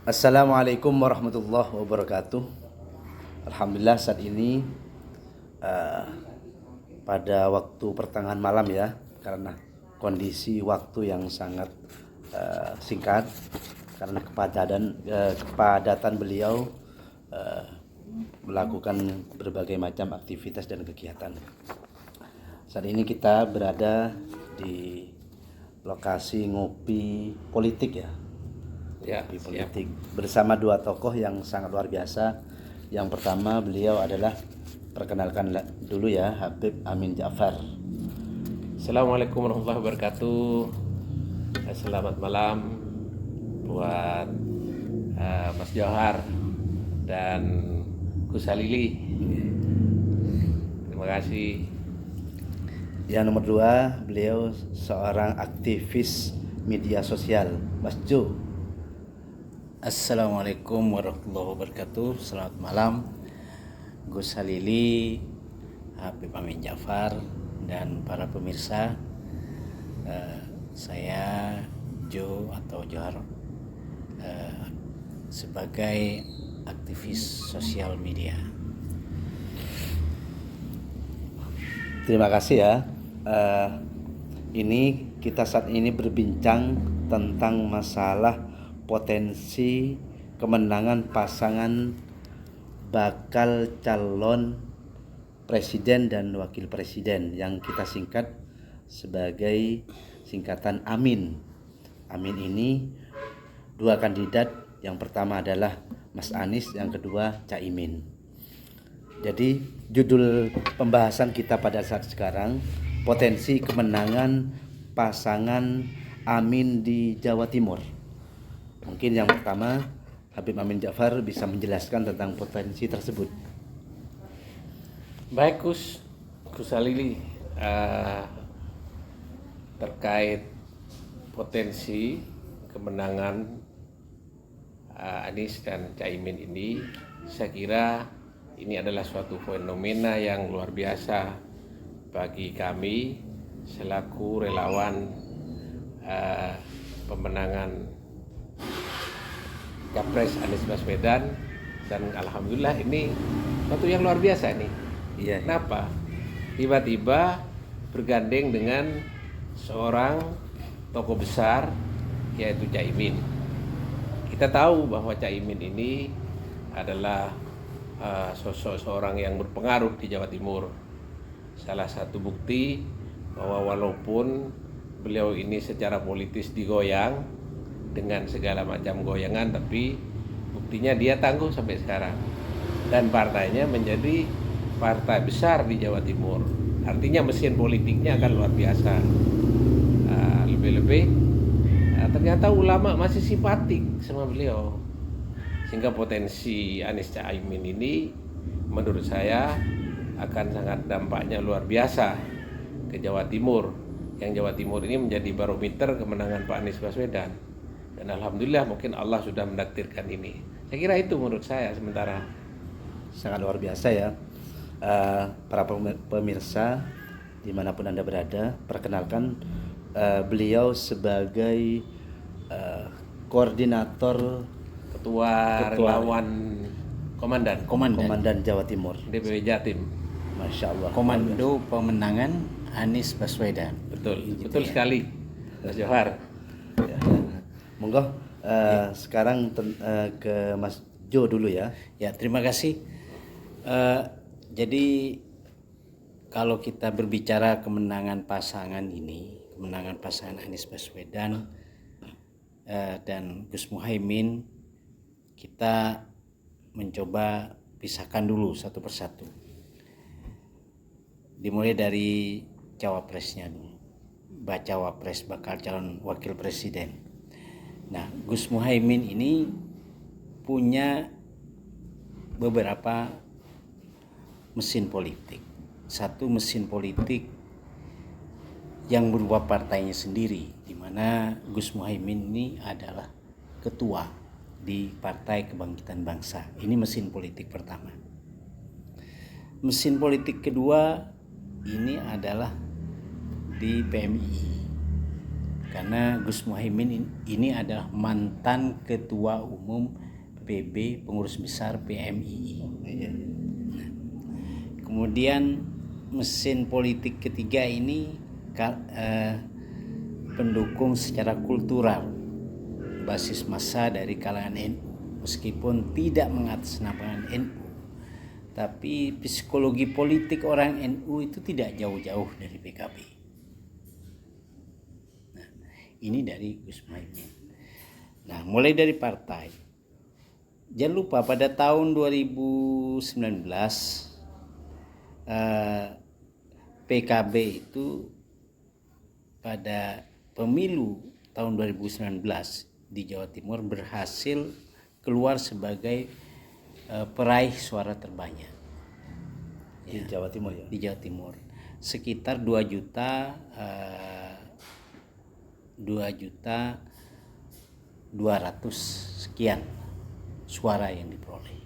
Assalamualaikum warahmatullahi wabarakatuh. Alhamdulillah saat ini eh, pada waktu pertengahan malam ya, karena kondisi waktu yang sangat singkat karena kepadatan beliau eh, melakukan berbagai macam aktivitas dan kegiatan. Saat ini kita berada di lokasi ngopi politik ya, Ya, di siap. politik bersama dua tokoh yang sangat luar biasa. Yang pertama beliau adalah, perkenalkan dulu ya, Habib Amin Ja'far. Assalamualaikum warahmatullahi wabarakatuh. Selamat malam buat Mas Johar dan Gus Halili. Terima kasih. Yang nomor dua, beliau seorang aktivis media sosial, Mas Jo. Assalamualaikum warahmatullahi wabarakatuh. Selamat malam Gus Halili, Habib Amin Ja'far, dan para pemirsa. Saya Jo atau Johar sebagai aktivis sosial media. Terima kasih ya. Ini kita saat ini berbincang tentang masalah potensi kemenangan pasangan bakal calon presiden dan wakil presiden yang kita singkat sebagai singkatan Amin. Amin ini dua kandidat, yang pertama adalah Mas Anies, yang kedua Caimin. Jadi judul pembahasan kita pada saat sekarang, potensi kemenangan pasangan Amin di Jawa Timur. Mungkin yang pertama Habib Amin Ja'far bisa menjelaskan tentang potensi tersebut. Baik Gus Halili, terkait potensi kemenangan Anies dan Caimin ini, saya kira ini adalah suatu fenomena yang luar biasa bagi kami selaku relawan pemenangan Capres Anies Baswedan, dan alhamdulillah ini suatu yang luar biasa nih. Iya. Kenapa? Tiba-tiba bergandeng dengan seorang tokoh besar yaitu Caimin. Kita tahu bahwa Caimin ini adalah sosok seorang yang berpengaruh di Jawa Timur. Salah satu bukti bahwa walaupun beliau ini secara politis digoyang dengan segala macam goyangan, tapi buktinya dia tangguh sampai sekarang. Dan partainya menjadi partai besar di Jawa Timur. Artinya mesin politiknya akan luar biasa. Lebih-lebih ternyata ulama masih simpatik sama beliau. Sehingga potensi Anies Caimin ini menurut saya akan sangat dampaknya luar biasa ke Jawa Timur. Yang Jawa Timur ini menjadi barometer kemenangan Pak Anies Baswedan. Dan alhamdulillah mungkin Allah sudah menakdirkan ini. Saya kira itu menurut saya sementara. Sangat luar biasa ya. Para pemirsa dimanapun Anda berada, perkenalkan beliau sebagai koordinator Ketua relawan Komandan Jawa Timur, DPW Jatim. Masya Allah. Komando Pemenangan Anies Baswedan. Betul, Gitu betul ya. sekali, Mas Johar. Ya. Monggo sekarang ke Mas Jo dulu ya. Ya, terima kasih. Jadi kalau kita berbicara kemenangan pasangan ini, kemenangan pasangan Anies Baswedan dan Gus Muhaimin, kita mencoba pisahkan dulu satu persatu. Dimulai dari cawapresnya dulu. Bacawa pres bakal calon wakil presiden. Nah, Gus Muhaimin ini punya beberapa mesin politik. Satu mesin politik yang berupa partainya sendiri, di mana Gus Muhaimin ini adalah ketua di Partai Kebangkitan Bangsa. Ini mesin politik pertama. Mesin politik kedua ini adalah di PMI. karena Gus Muhaimin ini adalah mantan ketua umum PB, pengurus besar PMII. Iya. Kemudian mesin politik ketiga ini pendukung secara kultural, basis massa dari kalangan NU, meskipun tidak mengatasnamakan NU, tapi psikologi politik orang NU itu tidak jauh-jauh dari PKB. Nah, ini dari Gus Muhaimin. Nah, mulai dari partai. Jangan lupa pada tahun 2019 PKB itu pada pemilu tahun 2019 di Jawa Timur berhasil keluar sebagai peraih suara terbanyak Di Jawa Timur ya. di Jawa Timur, sekitar 2 juta 200 sekian suara yang diperoleh.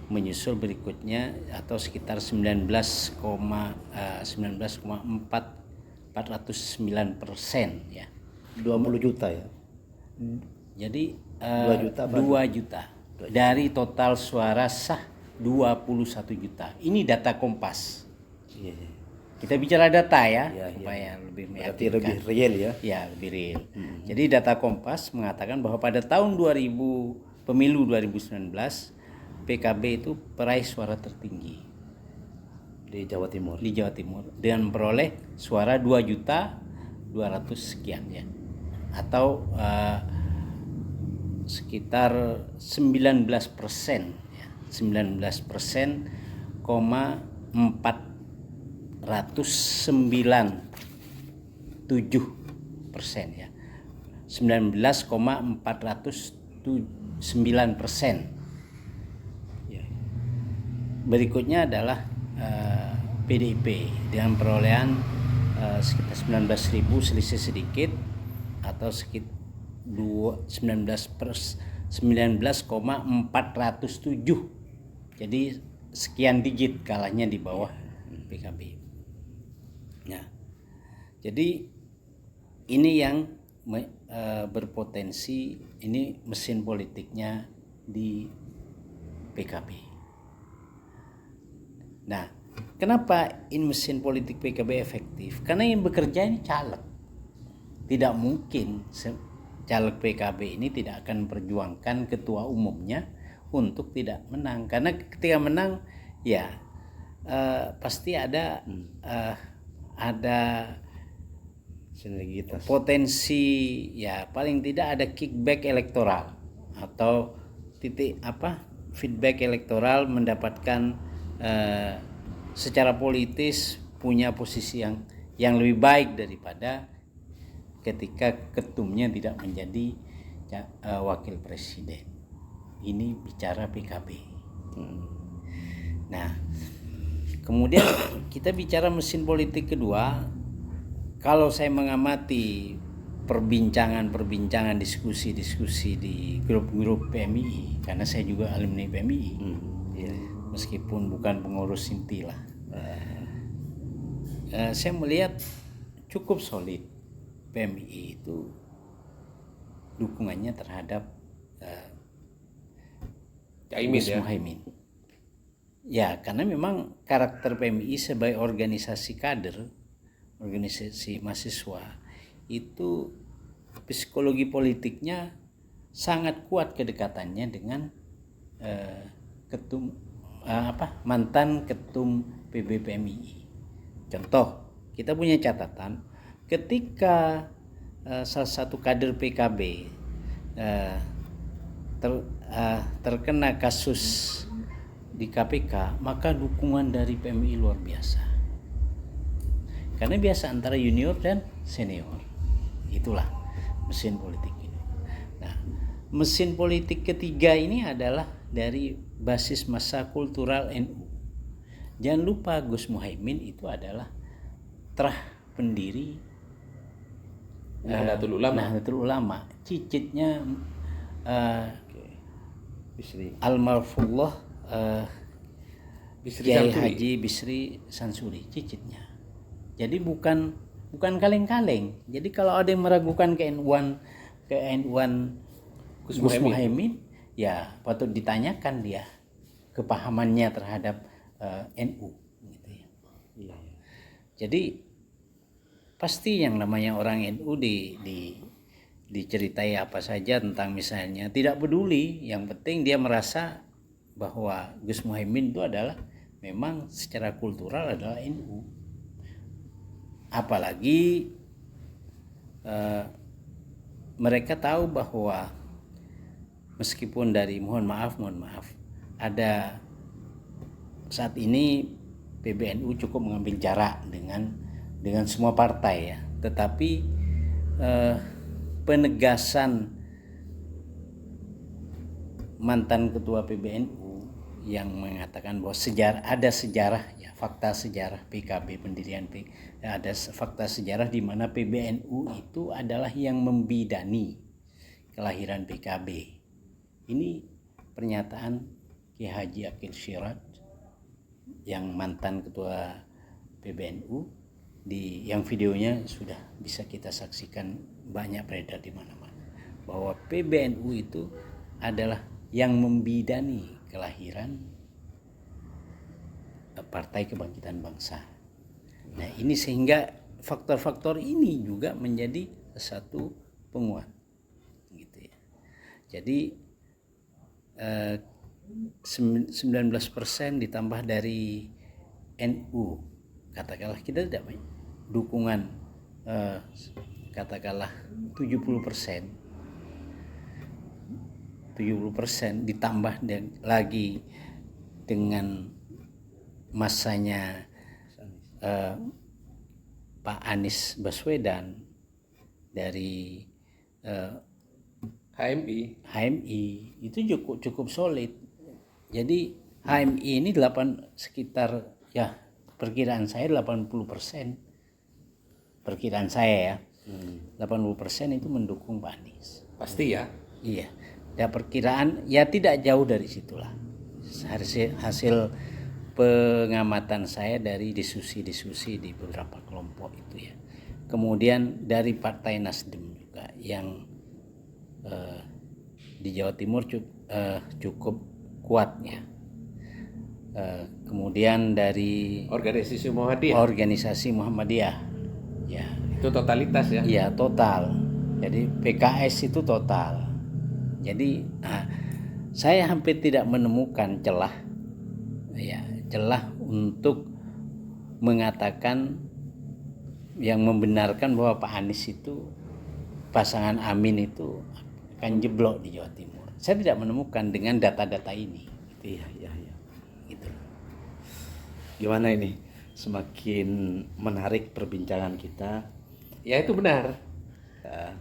Menyusul berikutnya atau sekitar 19,409% ya. 20 juta ya. Jadi 2 juta apa? 2 juta dari total suara sah 21 juta. Ini data Kompas. Iya. Kita bicara data ya, Iya, supaya lebih Berarti meyakinkan. lebih real ya. Ya, lebih real. Jadi data Kompas mengatakan bahwa pada tahun 2000 pemilu 2019 PKB itu peraih suara tertinggi Di Jawa Timur. di Jawa Timur dengan memperoleh suara 2 juta 200 sekian ya. Atau sekitar 19% ya. 19,497% ya. 19,409%. Ya. Berikutnya adalah PDIP dengan perolehan sekitar 19.000 selisih sedikit atau sekitar 19,407. Jadi sekian digit kalahnya di bawah PKB. Nah, jadi ini yang berpotensi, ini mesin politiknya di PKB. Nah, kenapa ini mesin politik PKB efektif? Karena yang bekerja ini caleg. Tidak mungkin caleg PKB ini tidak akan memperjuangkan ketua umumnya untuk tidak menang. Karena ketika menang, ya pasti ada Sinergitas. potensi, ya paling tidak ada kickback elektoral atau feedback elektoral, mendapatkan secara politis punya posisi yang lebih baik daripada ketika ketumnya tidak menjadi wakil presiden. Ini bicara PKB. Nah, kemudian kita bicara mesin politik kedua. Kalau saya mengamati perbincangan, diskusi di grup-grup PMII, karena saya juga alumni PMII, Ya. meskipun bukan pengurus inti lah, saya melihat cukup solid PMII itu dukungannya terhadap Caimin Gus ya. Muhaimin. Ya, karena memang karakter PMII sebagai organisasi kader, organisasi mahasiswa, itu psikologi politiknya sangat kuat kedekatannya dengan mantan ketum PB PMII. Contoh, kita punya catatan ketika salah satu kader PKB terkena kasus di KPK, maka dukungan dari PMII luar biasa. Karena biasa antara junior dan senior. Itulah mesin politik ini. Nah, mesin politik ketiga ini adalah dari basis massa kultural NU. Jangan lupa Gus Muhaimin itu adalah terah pendiri Nahdlatul Ulama. Cicitnya almarhumullah Kiai Haji Bisri Sansuri, cicitnya. Jadi bukan bukan kaleng-kaleng. Jadi kalau ada yang meragukan ke-NU-an Gus Gus Muhaimin. Muhaimin, ya patut ditanyakan dia kepahamannya terhadap NU gitu ya. Iya, iya. Jadi pasti yang namanya orang NU diceritai apa saja tentang misalnya tidak peduli, yang penting dia merasa bahwa Gus Muhaimin itu adalah memang secara kultural adalah NU. Apalagi mereka tahu bahwa meskipun dari mohon maaf ada saat ini PBNU cukup mengambil jarak dengan semua partai ya, tetapi penegasan mantan ketua PBNU yang mengatakan bahwa ada sejarah ya, fakta sejarah PKB, ada fakta sejarah di mana PBNU itu adalah yang membidani kelahiran PKB. Ini pernyataan Ki Haji Akil Siraj yang mantan ketua PBNU, yang videonya sudah bisa kita saksikan, banyak beredar di mana-mana, bahwa PBNU itu adalah yang membidani kelahiran Partai Kebangkitan Bangsa. Nah, ini sehingga faktor-faktor ini juga menjadi satu penguat gitu ya. Jadi 19% ditambah dari NU, katakanlah kita tidak banyak dukungan, katakanlah 70%, ditambah lagi dengan masanya Pak Anies Baswedan dari HMI itu cukup solid. Jadi HMI ini sekitar ya perkiraan saya 80%. Perkiraan saya ya. 80% itu mendukung Pak Anies. Pasti ya. Iya. Ya perkiraan ya tidak jauh dari situlah. Hasil pengamatan saya dari diskusi-diskusi di beberapa kelompok itu ya. Kemudian dari Partai Nasdem juga yang di Jawa Timur cukup kuatnya. Kemudian dari organisasi Muhammadiyah, ya itu totalitas ya. Iya total. Jadi PKS itu total. Jadi saya hampir tidak menemukan celah untuk mengatakan yang membenarkan bahwa Pak Anies itu, pasangan Amin itu akan jeblok di Jawa Timur. Saya tidak menemukan dengan data-data ini. Iya. Gitu. Gimana ini? Semakin menarik perbincangan kita. Ya itu benar.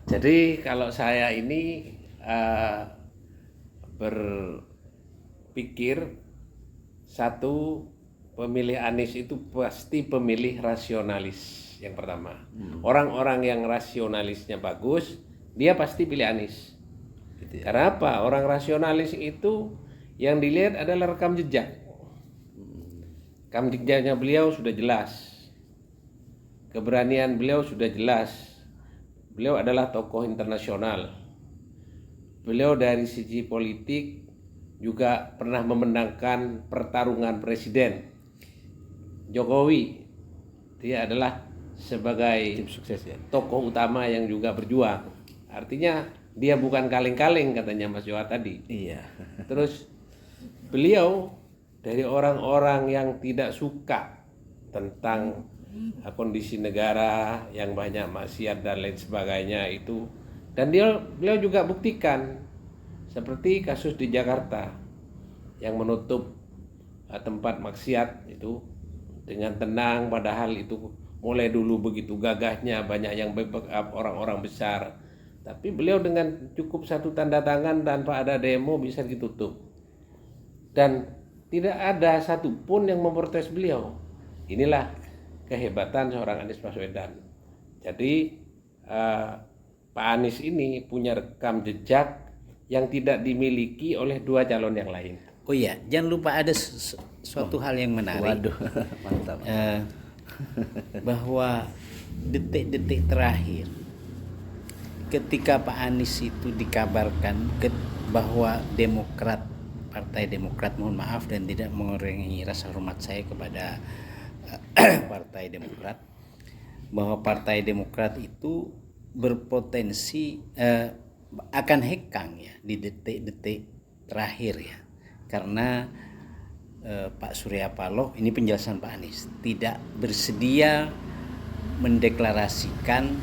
Jadi kalau saya ini berpikir, satu, pemilih Anies itu pasti pemilih rasionalis yang pertama. Orang-orang yang rasionalisnya bagus, dia pasti pilih Anies. Gitu ya. Karena apa? Orang rasionalis itu yang dilihat adalah rekam jejak. Rekam jejaknya beliau sudah jelas. Keberanian beliau sudah jelas. Beliau adalah tokoh internasional. Beliau dari sisi politik juga pernah memenangkan pertarungan presiden. Jokowi, dia adalah sebagai Tim sukses ya. tokoh utama yang juga berjuang. Artinya dia bukan kaleng-kaleng, katanya Mas Joha tadi. Iya. Terus beliau dari orang-orang yang tidak suka tentang kondisi negara yang banyak maksiat dan lain sebagainya itu. Dan beliau juga buktikan, seperti kasus di Jakarta yang menutup tempat maksiat itu dengan tenang, padahal itu mulai dulu begitu gagahnya, banyak yang backup orang-orang besar. Tapi beliau dengan cukup satu tanda tangan tanpa ada demo bisa ditutup. Dan tidak ada satupun yang memprotes beliau. Inilah kehebatan seorang Anies Baswedan. Jadi Pak Anies ini punya rekam jejak yang tidak dimiliki oleh dua calon yang lain. Oh iya, jangan lupa ada suatu hal yang menarik. Waduh, mantap. Bahwa detik-detik terakhir ketika Pak Anies itu dikabarkan bahwa Partai Demokrat, mohon maaf dan tidak mengurangi rasa hormat saya kepada Partai Demokrat, bahwa Partai Demokrat itu berpotensi akan hengkang ya di detik-detik terakhir ya, karena Pak Surya Paloh, ini penjelasan Pak Anies, tidak bersedia mendeklarasikan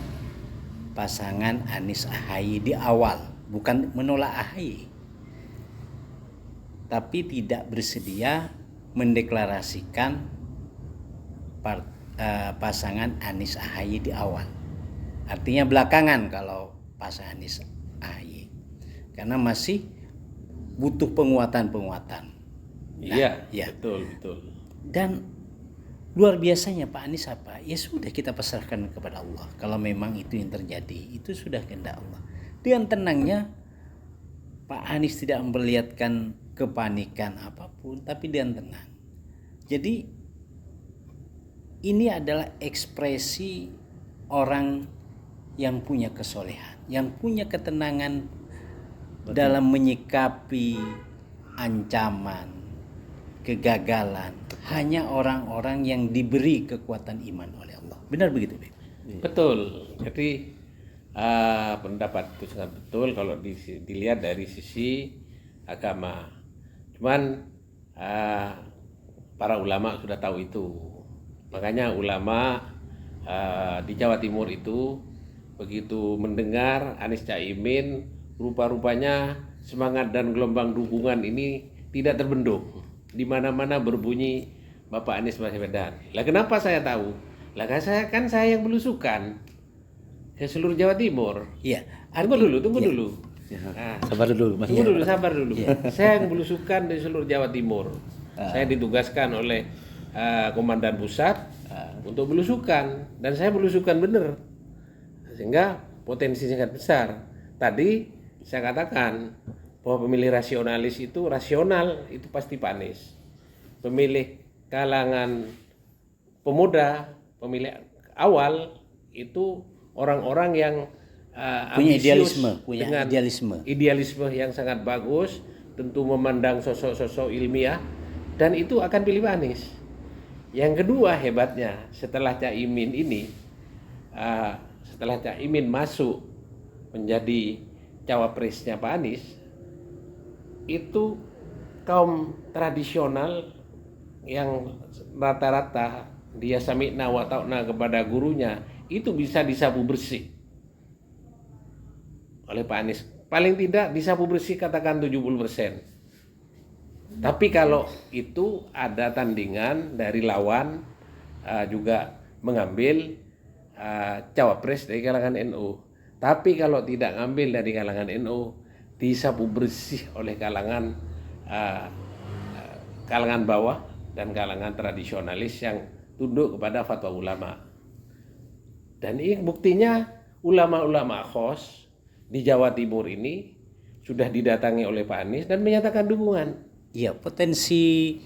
pasangan Anies Ahaye di awal, bukan menolak Ahaye, tapi tidak bersedia mendeklarasikan pasangan Anies Ahaye di awal. Artinya belakangan kalau pasangan Anies Ahaye, karena masih butuh penguatan. Iya, ya. betul. Dan luar biasanya Pak Anies apa? Ya sudah, kita pasrahkan kepada Allah. Kalau memang itu yang terjadi, itu sudah kehendak Allah. Dengan tenangnya Pak Anies tidak memperlihatkan kepanikan apapun, tapi dengan tenang. Jadi ini adalah ekspresi orang yang punya kesolehan, yang punya ketenangan dalam menyikapi ancaman, kegagalan. Hanya orang-orang yang diberi kekuatan iman oleh Allah. Benar begitu, Beb? Betul. Jadi pendapat itu sangat betul kalau dilihat dari sisi agama. Cuman para ulama sudah tahu itu. Makanya ulama di Jawa Timur itu begitu mendengar Anies Caimin, rupa-rupanya semangat dan gelombang dukungan ini tidak terbendung. Di mana-mana berbunyi Bapak Anies Baswedan. Lah kenapa saya tahu? Lah kan saya yang belusukan ke seluruh Jawa Timur. Iya. Tunggu dulu. Nah, sabar dulu, Mas. Sabar dulu. Saya yang belusukan di seluruh Jawa Timur. Saya ditugaskan oleh Komandan Pusat untuk belusukan, dan saya belusukan bener, sehingga potensi sangat besar. Tadi saya katakan bahwa pemilih rasionalis itu pasti Pak Anies. Pemilih kalangan pemuda, pemilih awal itu orang-orang yang punya idealisme yang sangat bagus, tentu memandang sosok-sosok ilmiah, dan itu akan pilih Pak Anies. Yang kedua hebatnya, setelah Caimin masuk menjadi cawapresnya Pak Anies, itu kaum tradisional yang rata-rata dia sami'na wa ta'na kepada gurunya itu bisa disapu bersih oleh Pak Anies. Paling tidak disapu bersih katakan 70%. Tapi kalau itu ada tandingan dari lawan juga mengambil cawapres dari kalangan NU. Tapi kalau tidak ngambil dari kalangan NU, disapu bersih oleh kalangan bawah dan kalangan tradisionalis yang tunduk kepada fatwa ulama. Dan ini buktinya ulama-ulama khos di Jawa Timur ini sudah didatangi oleh Pak Anies dan menyatakan dukungan. Iya, potensi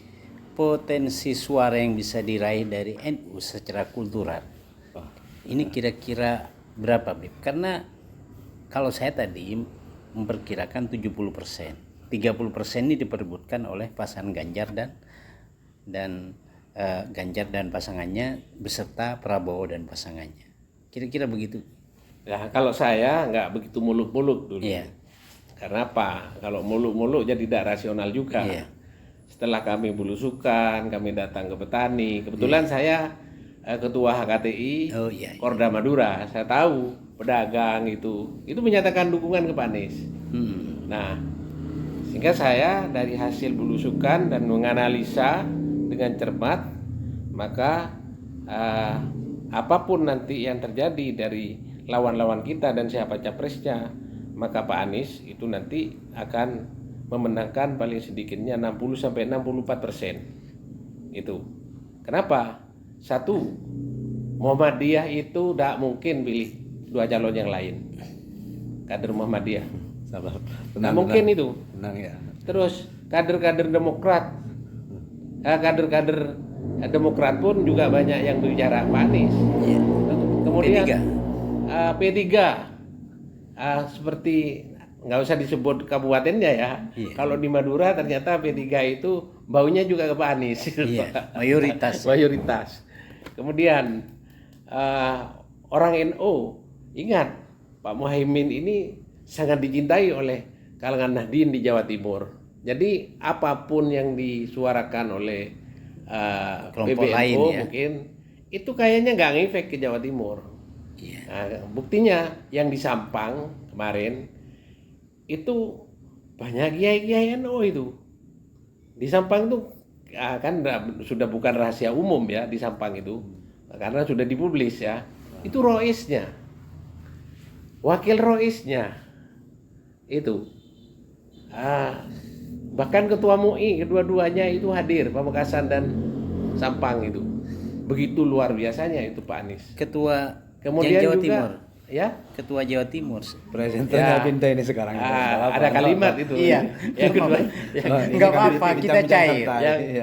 suara yang bisa diraih dari NU secara kultural. Ini kira-kira berapa, Bib? Karena kalau saya tadi memperkirakan 70%. 30% ini diperebutkan oleh pasangan Ganjar dan pasangannya beserta Prabowo dan pasangannya. Kira-kira begitu. Nah, kalau saya nggak begitu muluk-muluk dulu. Iya. Karena apa? Kalau muluk-muluk jadi tidak rasional juga. Iya. Setelah kami belusukan, kami datang ke petani. Kebetulan saya ketua HKTI Korda Madura. Saya tahu pedagang itu menyatakan dukungan ke Pak Anies. Nah, sehingga saya dari hasil belusukan dan menganalisa dengan cermat, maka apapun nanti yang terjadi dari lawan-lawan kita dan siapa capresnya, maka Pak Anies itu nanti akan memenangkan paling sedikitnya 60-64%. Itu. Kenapa? Satu, Muhammadiyah itu tidak mungkin pilih dua calon yang lain. Kader Muhammadiyah. Sabar. Tidak mungkin itu. Tenang ya. Terus kader-kader Demokrat, kader-kader Demokrat pun juga banyak yang bicara Pak Anies. Iya. Kemudian P3. P3 seperti nggak usah disebut kabupatennya ya. Iya. Kalau di Madura ternyata P3 itu baunya juga ke Pak Anies. Iya, mayoritas. Mayoritas. Kemudian orang NU, ingat Pak Muhaimin ini sangat dicintai oleh kalangan Nahdien di Jawa Timur. Jadi apapun yang disuarakan oleh Kelompok PBNU lain ya. mungkin itu kayaknya nggak ngefek ke Jawa Timur. Iya. Nah, buktinya yang di Sampang kemarin itu banyak kiai-kiai NU itu. Di Sampang tuh kan sudah bukan rahasia umum ya di Sampang itu, karena sudah dipublis ya. Itu roisnya, wakil roisnya itu, bahkan ketua MUI kedua-duanya itu hadir, Pamekasan dan Sampang itu. Begitu luar biasanya itu Pak Anies. Ketua Kemudian Jawa juga, Timur. ya. Ketua Jawa Timur. Presenternya Ya. pindah ini sekarang. Ada kalimat itu. Iya. Yang kedua, Enggak apa-apa, kita cair.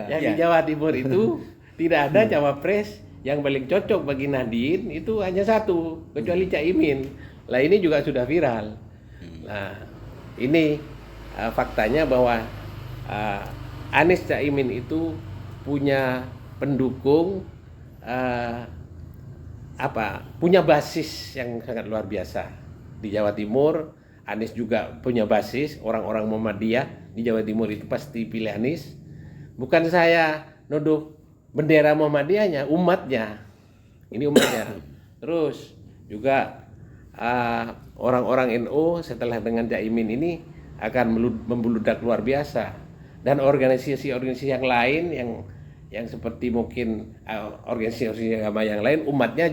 yang di Jawa Timur itu tidak ada cawapres yang paling cocok bagi Nahdien itu hanya satu, kecuali Caimin. Lah ini juga sudah viral. Nah, ini faktanya bahwa Anies Caimin itu punya pendukung punya basis yang sangat luar biasa di Jawa Timur. Anies juga punya basis, orang-orang Muhammadiyah di Jawa Timur itu pasti pilih Anies. Bukan saya nuduh bendera Muhammadiyahnya, umatnya. Ini umatnya. Terus juga orang-orang NU setelah dengan Caimin ini akan membludak luar biasa. Dan organisasi-organisasi yang lain yang seperti mungkin organisasi agama yang lain, umatnya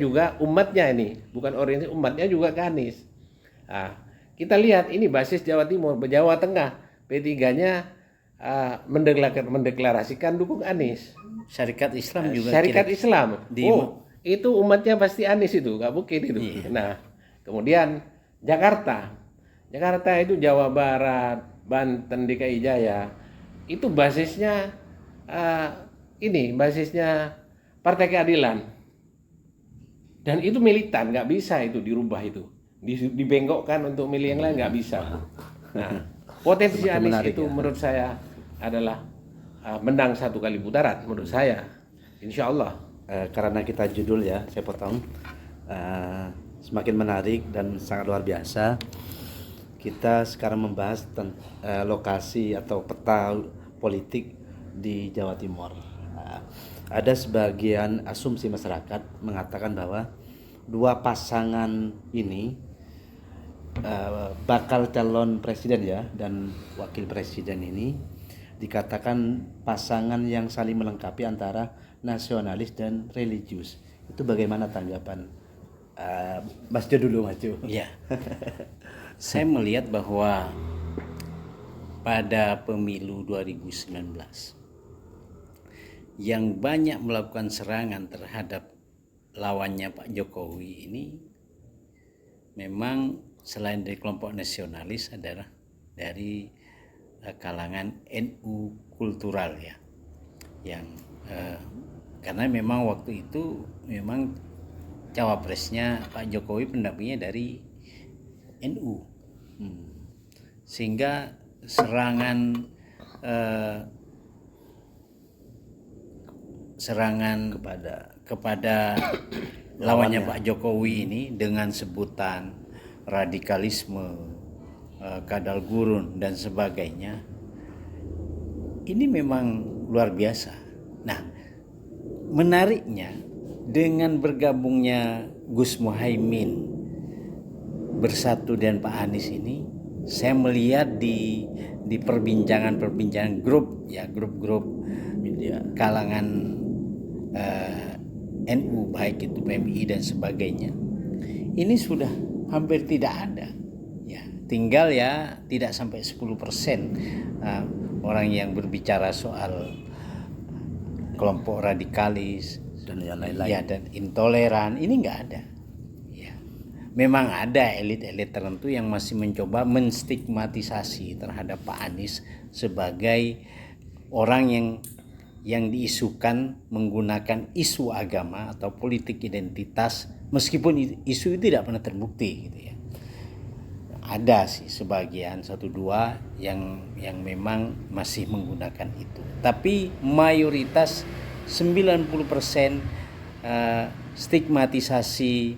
ini, bukan organisasi, umatnya juga ke Anies. Kita lihat ini basis Jawa Timur, Jawa Tengah, P3-nya mendeklarasikan dukung Anies. Syarikat Islam juga. Syarikat Islam. Di- itu umatnya pasti Anies itu, nggak mungkin itu. Iya. Nah, kemudian Jakarta itu Jawa Barat, Banten, DKI Jaya, itu basisnya basisnya Partai Keadilan. Dan itu militan, nggak bisa itu dirubah itu. Dibengkokkan untuk milih yang lain nggak bisa. Nah, potensi Semakin Anies menarik itu ya. menurut saya adalah menang 1 kali putaran menurut saya. Insya Allah. Karena kita judul ya, saya potong. Semakin menarik dan sangat luar biasa. Kita sekarang membahas lokasi atau peta politik di Jawa Timur. Ada sebagian asumsi masyarakat mengatakan bahwa dua pasangan ini bakal calon presiden ya dan wakil presiden ini dikatakan pasangan yang saling melengkapi antara nasionalis dan religius. Itu bagaimana tanggapan Mas Jo dulu, Mas Jo? Iya. Saya melihat bahwa pada pemilu 2019 yang banyak melakukan serangan terhadap lawannya Pak Jokowi ini memang selain dari kelompok nasionalis adalah dari kalangan NU kultural ya, yang karena memang waktu itu memang cawapresnya Pak Jokowi pendampingnya dari NU, sehingga serangan kepada lawannya Pak Jokowi ini dengan sebutan radikalisme, kadal gurun dan sebagainya, ini memang luar biasa. Nah, menariknya dengan bergabungnya Gus Muhaimin bersatu dengan Pak Anies ini, saya melihat di perbincangan grup media kalangan NU baik itu PMI dan sebagainya, ini sudah hampir tidak ada ya, tinggal ya tidak sampai 10% orang yang berbicara soal kelompok radikalis Dan yang lain-lain. ya, dan intoleran, ini nggak ada ya. Memang ada elit-elit tertentu yang masih mencoba menstigmatisasi terhadap Pak Anies sebagai orang yang diisukan menggunakan isu agama atau politik identitas meskipun isu itu tidak pernah terbukti gitu ya. Ada sih sebagian satu dua yang memang masih menggunakan itu. Tapi mayoritas 90% stigmatisasi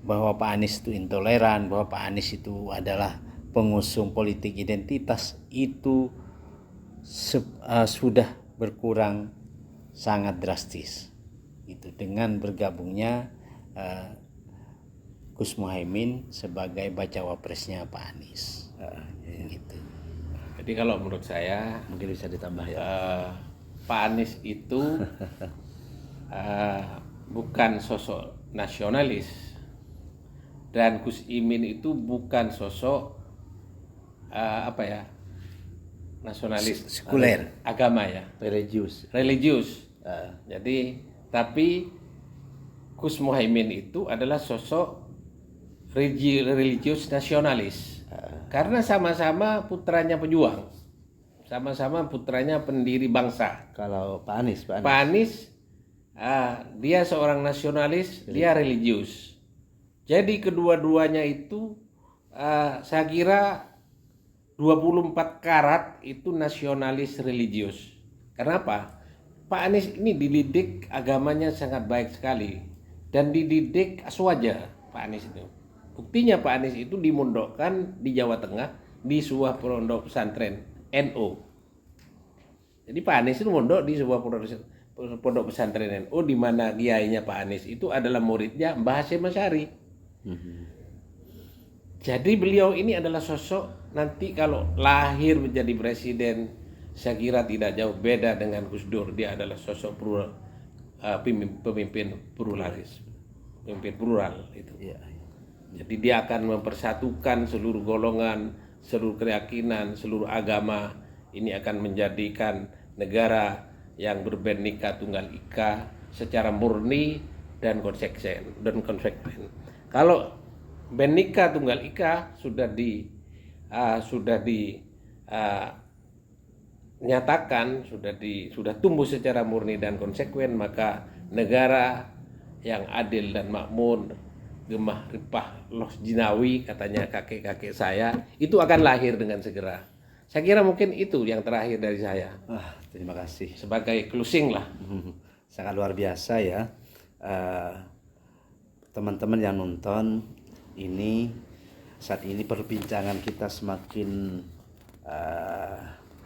bahwa Pak Anies itu intoleran, bahwa Pak Anies itu adalah pengusung politik identitas itu sudah berkurang sangat drastis. Itu dengan bergabungnya Gus Muhaimin sebagai bacawa presnya Pak Anies. Gitu. Jadi kalau menurut saya Mungkin bisa ditambah ya. Pak Anies itu bukan sosok nasionalis, dan Gus Imin itu bukan sosok nasionalis Sekuler. agama ya, Religius. Jadi tapi Gus Muhaimin itu adalah sosok religius nasionalis, karena sama-sama putranya pejuang, sama-sama putranya pendiri bangsa. Kalau Pak Anies. Pak Anies dia seorang nasionalis, dia religius. Jadi kedua-duanya itu saya kira 24 karat itu nasionalis religius. Kenapa? Pak Anies ini dididik agamanya sangat baik sekali dan dididik aswaja Pak Anies itu. Buktinya Pak Anies itu dimondokkan di Jawa Tengah di sebuah pondok pesantren NU. Jadi Pak Anies itu mondok di sebuah pondok pesantren NU di mana kiainya Pak Anies itu adalah muridnya Mbah Hasyim Asy'ari. Jadi beliau ini adalah sosok nanti kalau lahir menjadi presiden, saya kira tidak jauh beda dengan Gus Dur. Dia adalah sosok pemimpin pluralis, pemimpin plural itu. Iya. Jadi dia akan mempersatukan seluruh golongan, seluruh keyakinan, seluruh agama. Ini akan menjadikan negara yang berbhinneka tunggal ika secara murni dan konsekuen. Kalau Bhinneka Tunggal Ika sudah dinyatakan, sudah tumbuh secara murni dan konsekuen, maka negara yang adil dan makmur, gemah ripah loh jinawi katanya kakek-kakek saya, itu akan lahir dengan segera. Saya kira mungkin itu yang terakhir dari saya. Terima kasih. Sebagai closing lah. Sangat luar biasa ya. Teman-teman yang nonton ini, saat ini perbincangan kita semakin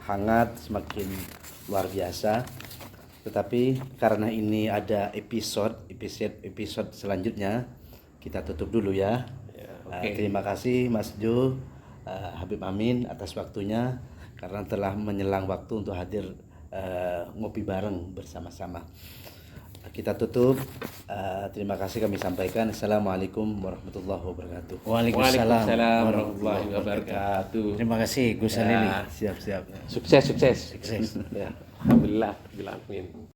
hangat, semakin luar biasa. Tetapi karena ini ada episode selanjutnya, kita tutup dulu ya. Oke. Terima kasih Mas Jo, Habib Amin atas waktunya, karena telah menyelang waktu untuk hadir ngopi bareng bersama-sama. Kita tutup. Terima kasih kami sampaikan. Assalamualaikum warahmatullahi wabarakatuh. Waalaikumsalam warahmatullahi wabarakatuh. Terima kasih Gus Halili. Siap. Sukses. Sukses. Ya. Alhamdulillah. Alhamdulillah.